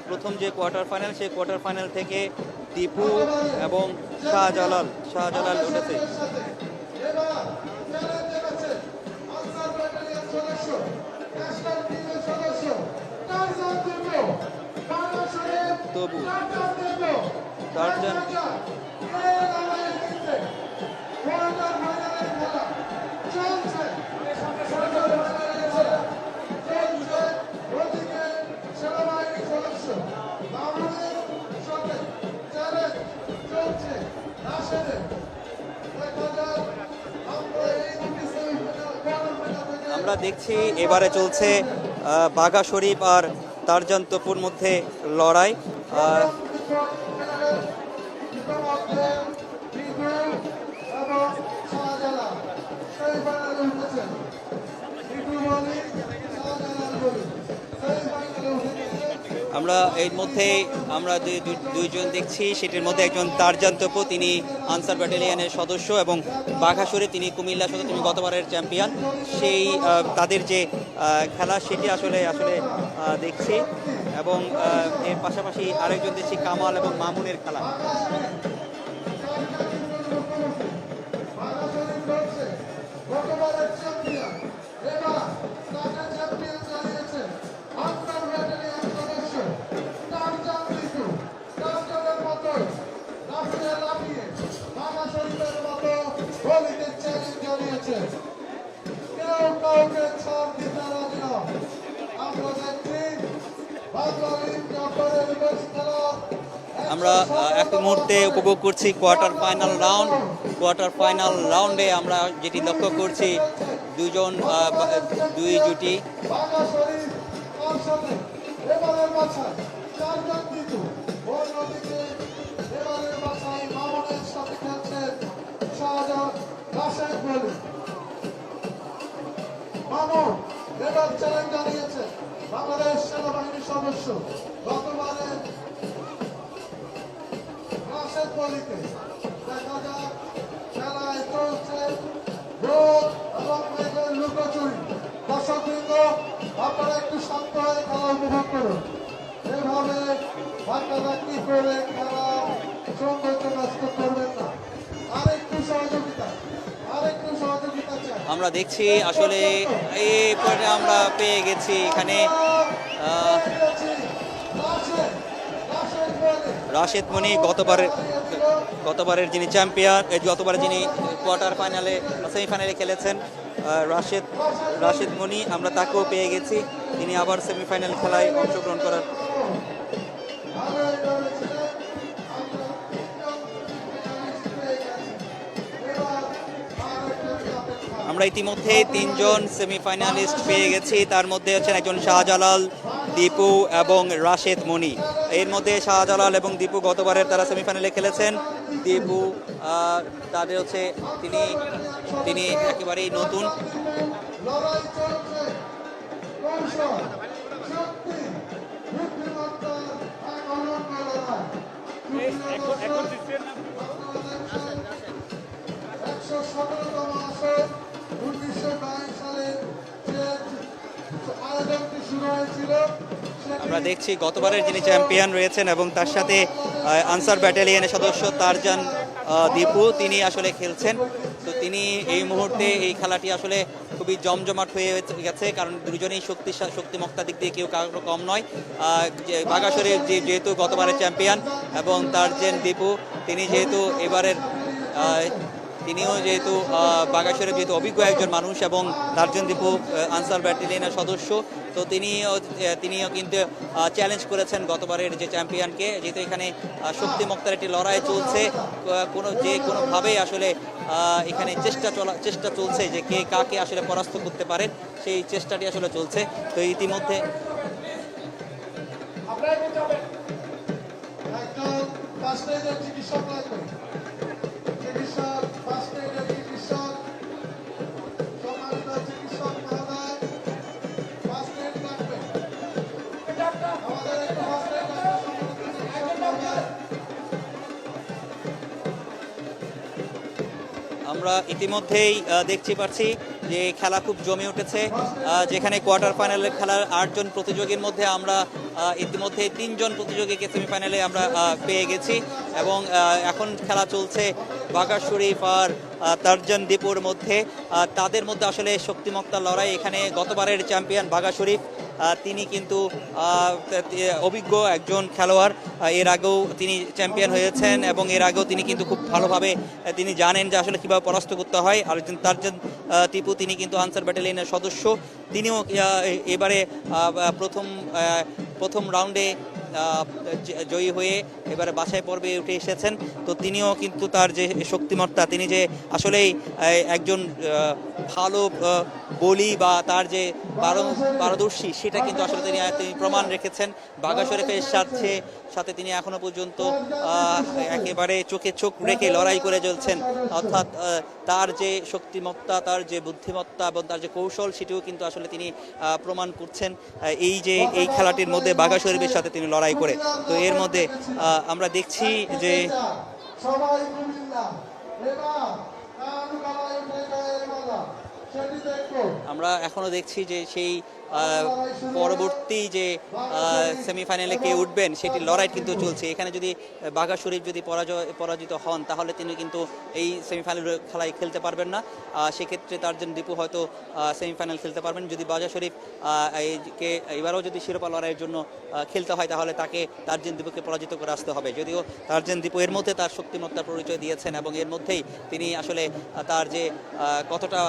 প্রথম যে quarter final, সেই কোয়ার্টার ফাইনাল থেকে দীপু এবং শাহজালাল উঠেছে। তবু টারজান আমরা দেখছি এবারে চলছে বাঘা শরীফ আর টারজান তপুর মধ্যে লড়াই। আমরা এর মধ্যে আমরা যে দুইজন দেখছি সেটির মধ্যে একজন টারজান তপু, তিনি আনসার ব্যাটালিয়নের সদস্য, এবং বাঘা শরীফ তিনি কুমিল্লা সদর, তিনি গতবারের চ্যাম্পিয়ন। সেই তাদের যে খেলা সেটি আসলে দেখছি, এবং এর পাশাপাশি আরেকজন দেখছি কামাল এবং মামুনের খেলা। আমরা এক মুহূর্তে উপভোগ করছি কোয়ার্টার ফাইনাল রাউন্ডে আমরা যেটি লক্ষ্য করছি দুই জুটি চ্যালেঞ্জ জানিয়েছে বাংলাদেশ সেনাবাহিনীর সদস্য গতবারে দেখা যাক খেলায় চলছে এবং লুকোচুরি। দর্শকবৃন্দ, আপনারা একটু শান্ত হয়ে খেলা উপভোগ করুন। এভাবে ধাক্কাধাক্কি করে খেলা সৌন্দর্য নষ্ট করবেন না। আরেকটু সহযোগিতা চাই। আমরা দেখছি আসলে এই পরে আমরা পেয়ে গেছি এখানে রাশেদ মনি, গতবারের যিনি চ্যাম্পিয়ন, গতবারে যিনি কোয়ার্টার ফাইনালে সেমিফাইনালে খেলেছেন রাশেদ মনি, আমরা তাকেও পেয়ে গেছি। তিনি আবার সেমিফাইনাল খেলায় অংশগ্রহণ করার আমরা ইতিমধ্যে 3 জন সেমিফাইনালিস্ট পেয়ে গেছি। তার মধ্যে হচ্ছেন একজন শাহজালাল, দীপু এবং রাশেদ মনি। এর মধ্যে শাহজালাল এবং দীপু গতবারের তারা সেমিফাইনালে খেলেছেন। দীপু তাদের হচ্ছে তিনি একেবারেই নতুন। আমরা দেখছি গতবারের যিনি চ্যাম্পিয়ন রয়েছেন এবং তার সাথে আনসার ব্যাটালিয়নের সদস্য টারজান দীপু, তিনি আসলে খেলছেন। তো তিনি এই মুহূর্তে এই খেলাটি আসলে খুবই জমজমাট হয়ে গেছে, কারণ দুজনেই শক্তিমত্তা দিক দিয়ে কেউ কারো কম নয়। বাঘা শরীফ যেহেতু গতবারের চ্যাম্পিয়ন এবং টারজান দীপু তিনি যেহেতু এবারের তিনিও যেহেতু বাঘা শরীফ যেহেতু অভিজ্ঞ একজন মানুষ এবং টারজান দীপু আনসার ব্যাটালিয়নের সদস্য, তো তিনিও কিন্তু চ্যালেঞ্জ করেছেন গতবারের যে চ্যাম্পিয়নকে। যেহেতু এখানে শক্তিমত্তার একটি লড়াই চলছে, কোনোভাবেই আসলে এখানে চেষ্টা চলছে যে কে কাকে আসলে পরাস্ত করতে পারে, সেই চেষ্টাটি আসলে চলছে। তো ইতিমধ্যে আমরা ইতিমধ্যেই দেখতে পাচ্ছি যে খেলা খুব জমে উঠেছে, যেখানে কোয়ার্টার ফাইনালের খেলার 8 জন প্রতিযোগীর মধ্যে আমরা ইতিমধ্যে 3 জন প্রতিযোগীকে সেমিফাইনালে আমরা পেয়ে গেছি এবং এখন খেলা চলছে বাঘা শরীফ আর তারজান দীপুর মধ্যে। তাদের মধ্যে আসলে শক্তিমত্তা লড়াই। এখানে গতবারের চ্যাম্পিয়ন বাঘা শরীফ, তিনি কিন্তু অভিজ্ঞ একজন খেলোয়াড়। এর আগেও তিনি চ্যাম্পিয়ন হয়েছেন এবং এর আগেও তিনি কিন্তু খুব ভালোভাবে তিনি জানেন যে আসলে কীভাবে পরাস্ত করতে হয়। আর তারজান টিপু, তিনি কিন্তু আনসার ব্যাটালিয়নের সদস্য। তিনিও এবারে প্রথম রাউন্ডে জয়ী হয়ে এবারে বাছাই পর্বে উঠে এসেছেন। তো তিনিও কিন্তু তার যে শক্তিমত্তা, তিনি যে আসলেই একজন ভালো বলি বা তার যে পারদর্শী, সেটা কিন্তু আসলে তিনি প্রমাণ রেখেছেন। বাঘা শরীফের সাথে তিনি এখনো পর্যন্ত একেবারে চোখে চোখ রেখে লড়াই করে চলছেন। অর্থাৎ তার যে শক্তিমত্তা, তার যে বুদ্ধিমত্তা এবং তার যে কৌশল, সেটিও কিন্তু আসলে তিনি প্রমাণ করছেন এই খেলাটির মধ্যে বাঘা শরীফের সাথে তিনি লড়াই করে। তো এর মধ্যে আমরা দেখছি যে সবাই কুমিল্লা, এবার কান গলায় উঠে গায়ের মালা, সেটি দেখো। আমরা এখনো দেখছি যে সেই পরবর্তী যে সেমিফাইনালে কে উঠবেন সেটি লড়াই কিন্তু চলছে। এখানে যদি বাঘা শরীফ যদি পরাজিত হন, তাহলে তিনি কিন্তু এই সেমিফাইনাল খেলায় খেলতে পারবেন না। সেক্ষেত্রে তারজান দীপু হয়তো সেমিফাইনাল খেলতে পারবেন। যদি বাঘা শরীফ এবারও যদি শিরোপা লড়াইয়ের জন্য খেলতে হয়, তাহলে তাকে তারজান দীপুকে পরাজিত করে আসতে হবে। যদিও তারজান দীপু এর মধ্যে তার শক্তিমত্তার পরিচয় দিয়েছেন এবং এর মধ্যেই তিনি আসলে তার যে কতটা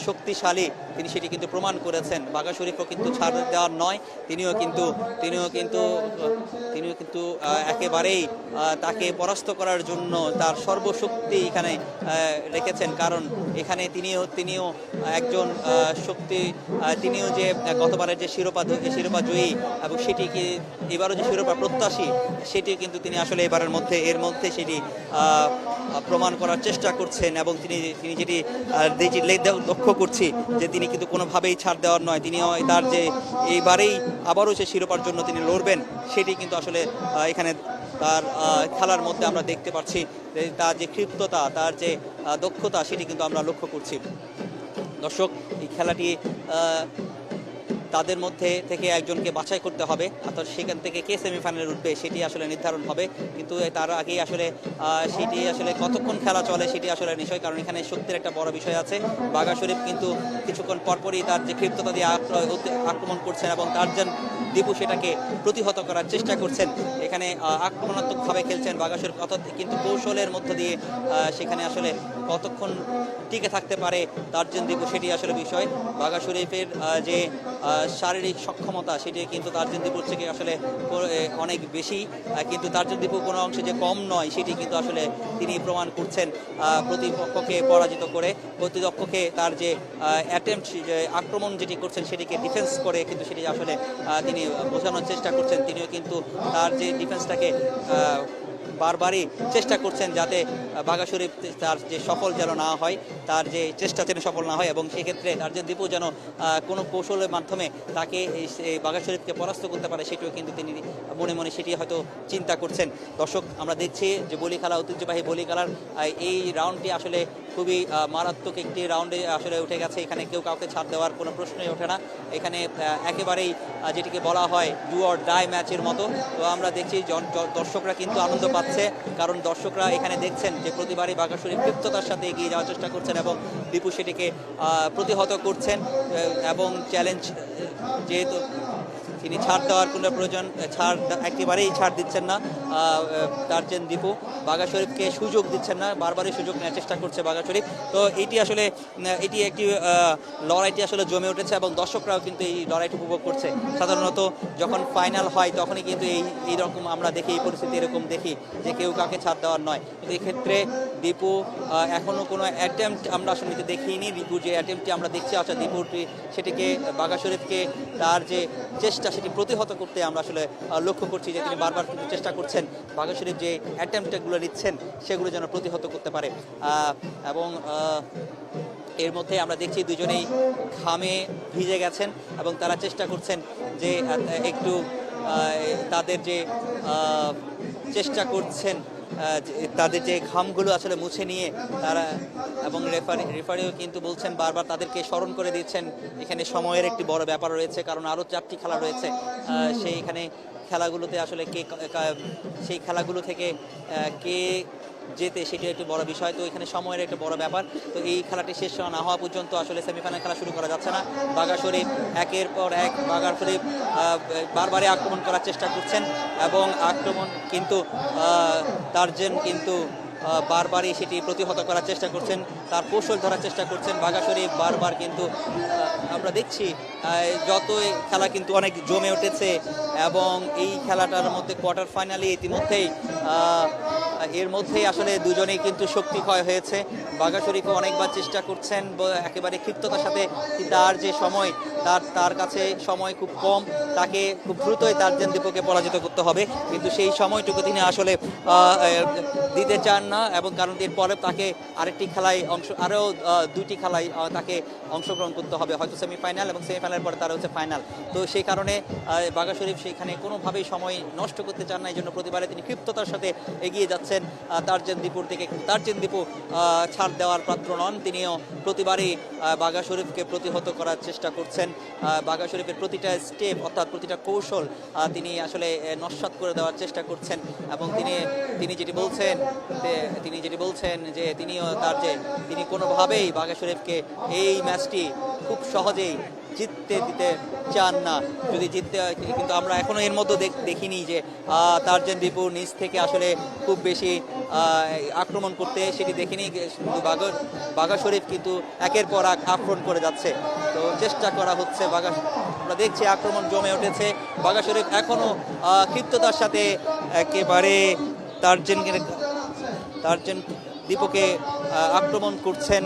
শক্তিশালী তিনি সেটি কিন্তু প্রমাণ করেছেন। বাঘা শরীফ কিন্তু ছাড় দেওয়ার নয়, তিনিও কিন্তু একেবারেই তাকে পরাস্ত করার জন্য তার সর্বশক্তি এখানে রেখেছেন। কারণ এখানে তিনিও একজন তিনিও যে গতবারের যে শিরোপা জয়ী এবং সেটিকে এবারও যে শিরোপা প্রত্যাশী, সেটি কিন্তু তিনি আসলে এর মধ্যে সেটি প্রমাণ করার চেষ্টা করছেন। এবং তিনি যেটি লক্ষ্য করছি যে তিনি কিন্তু কোনোভাবেই ছাড় দেওয়ার নয়। তিনিও তার যে এইবারেই আবারও সে শিরোপার জন্য তিনি লড়বেন, সেটি কিন্তু আসলে এখানে তার খেলার মধ্যে আমরা দেখতে পাচ্ছি। তার যে ক্ষিপ্ততা, তার যে দক্ষতা, সেটি কিন্তু আমরা লক্ষ্য করছি। দর্শক, এই খেলাটি তাদের মধ্যে থেকে একজনকে বাছাই করতে হবে, অর্থাৎ সেখান থেকে কে সেমিফাইনালে উঠবে সেটি আসলে নির্ধারণ হবে। কিন্তু তার আগেই আসলে সেটি আসলে কতক্ষণ খেলা চলে সেটি আসলে নিশ্চয়, কারণ এখানে শক্তির একটা বড় বিষয় আছে। বাঘা শরীফ কিন্তু কিছুক্ষণ পরপরই তার যে ক্ষিপ্ততা দিয়ে আক্রমণ করছেন এবং তারজান দীপু সেটাকে প্রতিহত করার চেষ্টা করছেন। এখানে আক্রমণাত্মকভাবে খেলছেন বাঘা শরীফ, কিন্তু কৌশলের মধ্য দিয়ে সেখানে আসলে কতক্ষণ টিকে থাকতে পারে তারজান দীপু, সেটি আসলে বিষয়। বাঘা শরীফের যে শারীরিক সক্ষমতা, সেটি কিন্তু তারজান দীপুর থেকে আসলে অনেক বেশি, কিন্তু তারজান দীপু কোনো অংশে যে কম নয় সেটি কিন্তু আসলে তিনি প্রমাণ করছেন প্রতিপক্ষকে পরাজিত করে। প্রতিপক্ষকে তার যে আক্রমণ যেটি করছেন সেটিকে ডিফেন্স করে কিন্তু সেটি আসলে তিনি বোঝানোর চেষ্টা করছেন। তিনিও কিন্তু তার যে ডিফেন্সটাকে বারবারই চেষ্টা করছেন যাতে বাঘা শরীফ তার যে সফল যেন না হয়, তার যে চেষ্টা যেন সফল না হয়, এবং সেক্ষেত্রে তারজান দীপু যেন কোনো কৌশলের মাধ্যমে তাকে এই বাঘা শরীফকে পরাস্ত করতে পারে, সেটিও কিন্তু তিনি মনে মনে সেটি হয়তো চিন্তা করছেন। দর্শক, আমরা দেখছি যে বলি খেলা, ঐতিহ্যবাহী বলি খেলার এই রাউন্ডটি আসলে খুবই মারাত্মক একটি রাউন্ডে আসলে উঠে গেছে। এখানে কেউ কাউকে ছাড় দেওয়ার কোনো প্রশ্নই ওঠে না। এখানে একেবারেই যেটিকে বলা হয় ডু অর ডাই ম্যাচের মতো। তো আমরা দেখছি দর্শকরা কিন্তু আনন্দ পাচ্ছে, কারণ দর্শকরা এখানে দেখছেন যে প্রতিবারই বাঘা শরীফ ক্ষিপ্ততার সাথে এগিয়ে যাওয়ার চেষ্টা করছেন এবং দীপু সেটিকে প্রতিহত করছেন। এবং চ্যালেঞ্জ, যেহেতু তিনি ছাড় দেওয়ার কোনো প্রয়োজন, একেবারেই ছাড় দিচ্ছেন না তারজান দীপু, বাঘা শরীফকে সুযোগ দিচ্ছেন না, বারবারই সুযোগ নেওয়ার চেষ্টা করছে বাঘা শরীফ। তো এটি একটি লড়াইটি আসলে জমে উঠেছে এবং দর্শকরাও কিন্তু এই লড়াইটি উপভোগ করছে। সাধারণত যখন ফাইনাল হয় তখনই কিন্তু এইরকম আমরা দেখি, এই পরিস্থিতি এরকম দেখি যে কেউ কাউকে ছাড় দেওয়ার নয়। কিন্তু এক্ষেত্রে দীপু এখনও কোনো অ্যাটেম্পট আমরা আসলে দেখিনি। দীপুর যে অ্যাটেম্পটটি আমরা দেখছি, আচ্ছা দীপুরটি সেটিকে বাঘা শরীফকে তার যে চেষ্টা সেটি প্রতিহত করতে আমরা আসলে লক্ষ্য করছি যে তিনি বারবার কিন্তু চেষ্টা করছেন বাঘা শরীফ যে অ্যাটেম্পটগুলো নিচ্ছেন সেগুলো যেন প্রতিহত করতে পারে। এবং এর মধ্যে আমরা দেখছি দুজনেই ঘামে ভিজে গেছেন এবং তারা চেষ্টা করছেন যে একটু তাদের যে চেষ্টা করছেন তাদের যে ঘামগুলো আসলে মুছে নিয়ে তারা এবং রেফারিও কিন্তু বলছেন বারবার তাদেরকে স্মরণ করে দিচ্ছেন এখানে সময়ের একটি বড় ব্যাপার রয়েছে, কারণ আরও 4টি খেলা রয়েছে। সেইখানে খেলাগুলোতে আসলে সেই খেলাগুলো থেকে কে যেতে সেটি একটি বড় বিষয়। তো এখানে সময়ের একটা বড় ব্যাপার। তো এই খেলাটি শেষ না হওয়া পর্যন্ত আসলে সেমিফাইনাল খেলা শুরু করা যাচ্ছে না। বাঘা শরীফ একের পর এক বাঘা শরীফ বারবারই আক্রমণ করার চেষ্টা করছেন এবং আক্রমণ কিন্তু তারজেন কিন্তু বারবারই সেটি প্রতিহত করার চেষ্টা করছেন, তার কৌশল ধরার চেষ্টা করছেন বাঘা শরীফ বারবার। কিন্তু আমরা দেখছি যতই খেলা কিন্তু অনেক জমে উঠেছে এবং এই খেলাটার মধ্যে কোয়ার্টার ফাইনালে ইতিমধ্যেই এর মধ্যেই আসলে দুজনেই কিন্তু শক্তি ক্ষয় হয়েছে। বাঘা শরীফও অনেকবার চেষ্টা করছেন একেবারে ক্ষিপ্ততার সাথে, তার যে সময় তার কাছে সময় খুব কম, তাকে খুব দ্রুতই তারজেন দীপুকে পরাজিত করতে হবে, কিন্তু সেই সময়টুকু তিনি আসলে দিতে চান না। এবং কারণ এরপরে তাকে আরেকটি খেলায় আরও 2টি খেলায় তাকে অংশগ্রহণ করতে হবে, হয়তো সেমিফাইনাল এবং সেমিফাইনালের পরে তারা হচ্ছে ফাইনাল। তো সেই কারণে বাঘা শরীফ সেখানে কোনোভাবেই সময় নষ্ট করতে চান না, এই জন্য প্রতিবারে তিনি ক্ষিপ্ততার সাথে এগিয়ে যাচ্ছেন তারজেন দীপুর থেকে। তারজেন দীপু ছাড় দেওয়ার পাত্র নন, তিনিও প্রতিবারই বাঘা শরীফকে প্রতিহত করার চেষ্টা করছেন। বাঘা শরীফের প্রতিটা স্টেপ অর্থাৎ প্রতিটা কৌশল তিনি আসলে নস্যাৎ করে দেওয়ার চেষ্টা করছেন এবং তিনি যেটি বলছেন যে তিনি কোনোভাবেই বাঘা শরীফকে এই ম্যাচটি খুব সহজেই জিততে দিতে চান না। যদি জিততে হয়, কিন্তু আমরা এখনো এর মধ্যে দেখিনি যে তারজেন দীপু নিচ থেকে আসলে খুব বেশি আক্রমণ করতে, সেটি দেখিনি। বাঘা শরীফ কিন্তু একের পর এক আক্রমণ করে যাচ্ছে, তো চেষ্টা করা হচ্ছে আমরা দেখছি আক্রমণ জমে উঠেছে। বাঘা শরীফ এখনো ক্ষিপ্ততার সাথে একেবারে তারজেন দীপুকে আক্রমণ করছেন।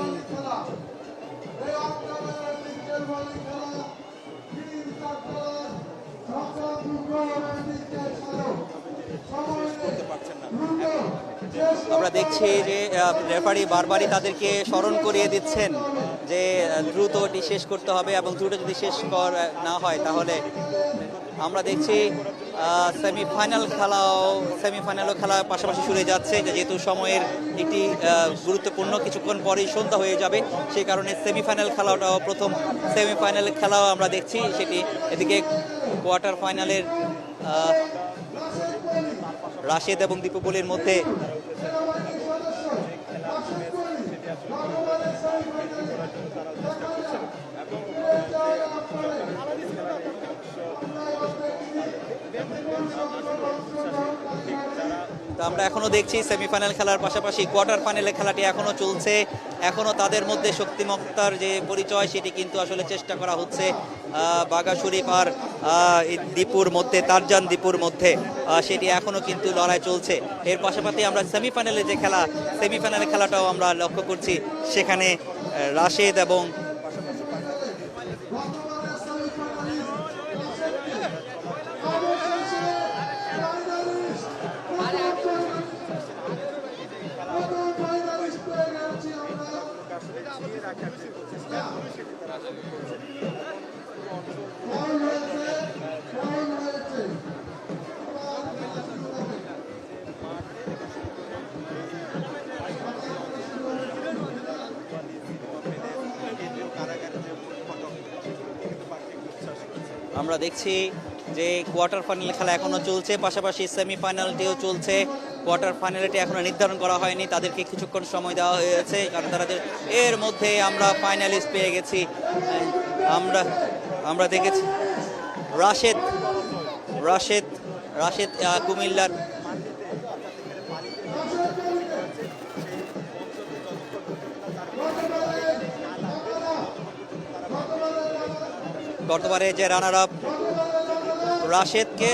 আমরা দেখছি যে রেফারি বারবারই তাদেরকে স্মরণ করিয়ে দিচ্ছেন যে দ্রুত এটি শেষ করতে হবে এবং দ্রুত যদি শেষ না হয় তাহলে আমরা দেখছি সেমিফাইনালও খেলা পাশাপাশি শুরু যাচ্ছে, যেহেতু সময়ের একটি গুরুত্বপূর্ণ কিছুক্ষণ পরেই সন্ধ্যা হয়ে যাবে, সেই কারণে সেমিফাইনাল খেলাটাও প্রথম সেমিফাইনাল খেলাও আমরা দেখছি সেটি। এদিকে কোয়ার্টার ফাইনালের রাশেদ এবং দীপুবলির মধ্যে আমরা এখনো দেখছি সেমিফাইনাল খেলার পাশাপাশি কোয়ার্টার ফাইনালের খেলাটি এখনো চলছে। এখনো তাদের মধ্যে শক্তিমত্তার যে পরিচয় সেটি কিন্তু আসলে চেষ্টা করা হচ্ছে বাঘা শরীফ আর দীপুর মধ্যে, তারজান দীপুর মধ্যে, সেটি এখনো কিন্তু লড়াই চলছে। এর পাশাপাশি আমরা সেমিফাইনালের খেলাটাও আমরা লক্ষ্য করছি, সেখানে রাশেদ এবং আমরা দেখছি যে কোয়ার্টার ফাইনাল খেলা এখনো চলছে, পাশাপাশি সেমিফাইনালটিও চলছে। কোয়ার্টার ফাইনালটি এখনো নির্ধারণ করা হয়নি, তাদেরকে কিছুক্ষণ সময় দেওয়া হয়েছে, কারণ এর মধ্যে আমরা ফাইনালিস্ট পেয়ে গেছি। আমরা দেখেছি রাশেদ কুমিল্লার গতবারে যে রানার আপ রাশেদকে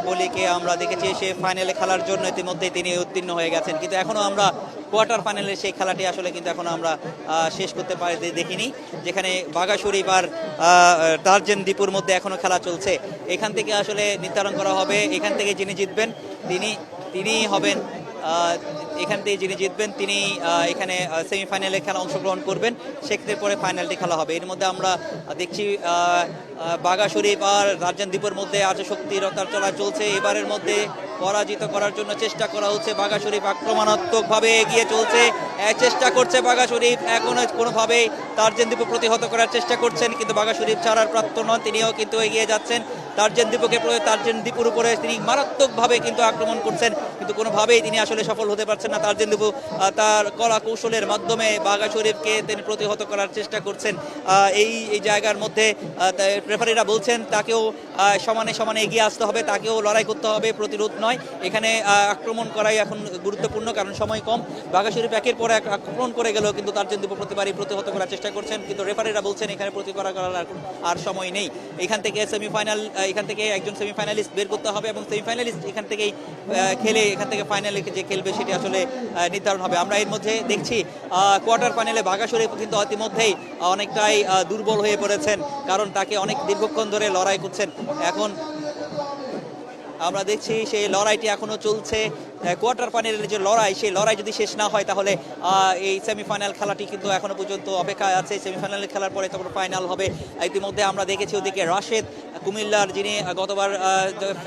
বলিকে আমরা দেখেছি সে ফাইনালে খেলার জন্য ইতিমধ্যে তিনি উত্তীর্ণ হয়ে গেছেন, কিন্তু এখনো আমরা কোয়ার্টার ফাইনালের সেই খেলাটি আসলে কিন্তু এখনো আমরা শেষ করতে দেখিনি, যেখানে বাঘা শরীফ আর তারজেন দীপুর মধ্যে এখনো খেলা চলছে। এখান থেকে আসলে নির্ধারণ করা হবে, এখান থেকে যিনি জিতবেন তিনি হবেন এখান থেকে যিনি জিতবেন তিনি এখানে সেমিফাইনালে খেলা অংশগ্রহণ করবেন, সেক্ষেত্রে পরে ফাইনালটি খেলা হবে। এর মধ্যে আমরা দেখছি বাঘা শরীফ আর রাজধানী দ্বীপের মধ্যে আজ শক্তিরতার চলা চলছে। এবারের মধ্যে পরাজিত করার জন্য চেষ্টা করা হচ্ছে। বাঘা শরীফ আক্রমণাত্মকভাবে এগিয়ে চলছে, চেষ্টা করছে বাঘা শরীফ এখনো কোনোভাবেই তারজেন দ্বীপ প্রতিহত করার চেষ্টা করছেন, কিন্তু বাঘা শরীফ ছাড়ার প্রাপ্ত নন, তিনিও কিন্তু এগিয়ে যাচ্ছেন। তারজেন দ্বীপের উপরে তিনি মারাত্মকভাবে কিন্তু আক্রমণ করছেন, কিন্তু কোনোভাবেই তিনি আসলে সফল হতে পারছেন না। তারজেন দ্বীপ তার কলা কৌশলের মাধ্যমে বাঘা শরীফকে তিনি প্রতিহত করার চেষ্টা করছেন। এই জায়গার মধ্যে রেফারিরা বলছেন তাকেও সমানে সমানে এগিয়ে আসতে হবে, তাকেও লড়াই করতে হবে, প্রতিরোধ নয়। এখানে আক্রমণ করাই এখন গুরুত্বপূর্ণ, কারণ সময় কম। বাঘা শরীফ একের পর এক আক্রমণ করে গেল, কিন্তু তারজেন দ্বীপ প্রতিবারই প্রতিহত করার চেষ্টা করছেন, কিন্তু রেফারিরা বলছেন এখানে করার আর সময় নেই। এখান থেকে একজন সেমিফাইনালিস্ট বের করতে হবে, এবং সেমিফাইনালিস্ট এখান থেকেই খেলে এখান থেকে ফাইনালে যে খেলবে সেটি আসলে নির্ধারণ হবে। আমরা এর মধ্যে দেখছি কোয়ার্টার ফাইনালে বাঘা শরীফ কিন্তু ইতিমধ্যেই অনেকটাই দুর্বল হয়ে পড়েছেন, কারণ তাকে অনেক দীর্ঘক্ষণ ধরে লড়াই করছেন। এখন আমরা দেখছি সেই লড়াইটি এখনো চলছে। কোয়ার্টার ফাইনালের যে লড়াই, সেই লড়াই যদি শেষ না হয় তাহলে এই সেমিফাইনাল খেলাটি কিন্তু এখনো পর্যন্ত অপেক্ষায় আছে। সেমিফাইনাল খেলার পরে তখন ফাইনাল হবে। ইতিমধ্যে আমরা দেখেছি ওদিকে রাশেদ কুমিল্লার, যিনি গতবার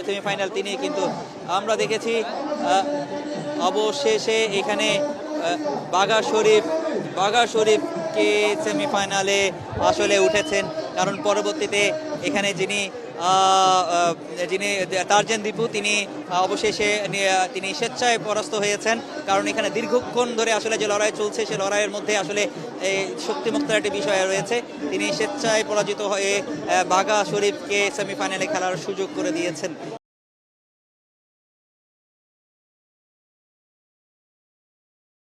সেমিফাইনাল, তিনি কিন্তু আমরা দেখেছি অবশেষে এখানে বাঘা শরীফকে সেমিফাইনালে আসলে উঠেছেন, কারণ পরবর্তীতে এখানে যিনি তারজেন দীপু, তিনি অবশেষে তিনি স্বেচ্ছায় পরাস্ত হয়েছেন, কারণ এখানে দীর্ঘক্ষণ ধরে আসলে যে লড়াই চলছে সে লড়াইয়ের মধ্যে আসলে শক্তিমুক্তার একটি বিষয় রয়েছে। তিনি স্বেচ্ছায় পরাজিত হয়ে বাঘা শরীফকে সেমিফাইনালে খেলার সুযোগ করে দিয়েছেন।